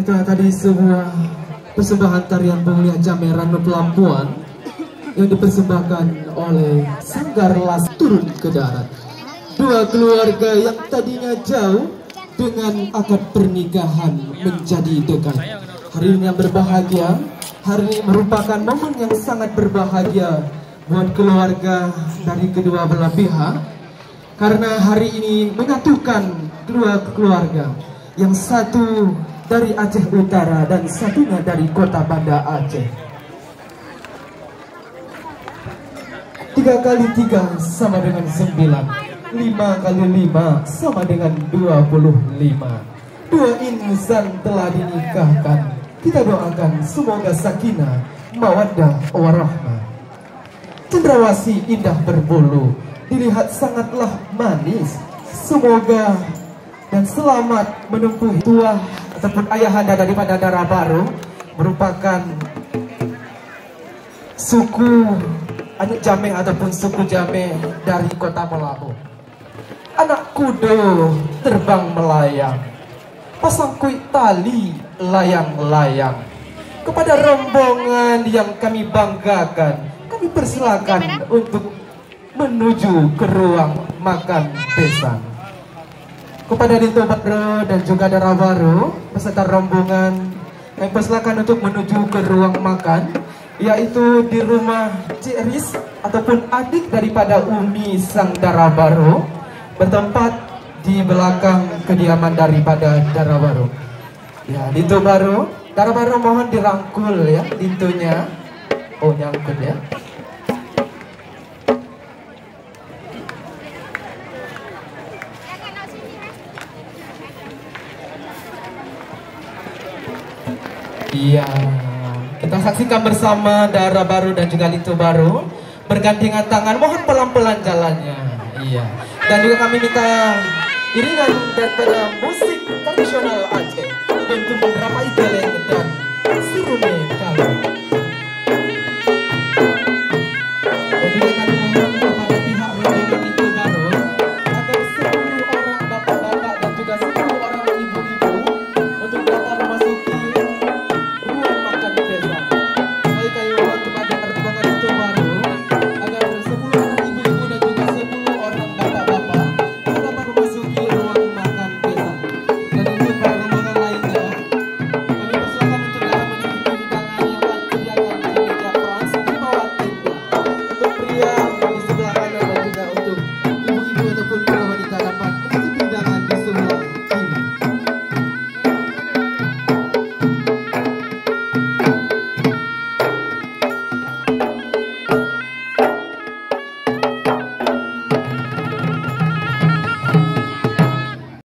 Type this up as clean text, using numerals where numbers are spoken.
kita tadi sebuah persembahan tarian pemulihan Jameran Pelampuan yang dipersembahkan oleh Sanggar Las turun ke darat. Dua keluarga yang tadinya jauh dengan akad pernikahan menjadi dekat. Hari ini yang berbahagia, hari ini merupakan momen yang sangat berbahagia buat keluarga dari kedua belah pihak, karena hari ini menyatukan dua keluarga, yang satu dari Aceh Utara dan satunya dari kota Banda Aceh. 3 kali 3 sama dengan 9, 5 kali 5 sama dengan 25. Dua insan telah dinikahkan. Kita doakan semoga sakinah, mawaddah, warahmah. Cendrawasih indah berbulu, dilihat sangatlah manis. Semoga dan selamat menempuh tua ataupun ayahanda daripada Dara Baru, merupakan suku Anak Jameh ataupun suku Jameh dari kota Melahu. Anak kudo terbang melayang, pasang kuit tali layang-layang. Kepada rombongan yang kami banggakan, kami persilakan untuk menuju ke ruang makan besan. Kepada Dito Badro dan juga Dara Baru beserta rombongan, kami persilakan untuk menuju ke ruang makan, yaitu di rumah Cik Riz ataupun adik daripada Umi Sang Dara Baru, bertempat di belakang kediaman daripada Dara Baru. Ya, Dito Baru, Dara Baru mohon dirangkul ya, Ditonya. Oh, nyangkut ya. Iya, kita saksikan bersama Dara Baru dan juga Dito Baru bergandengan tangan, mohon pelan-pelan jalannya. Iya, dan juga kami minta iringan daripada musik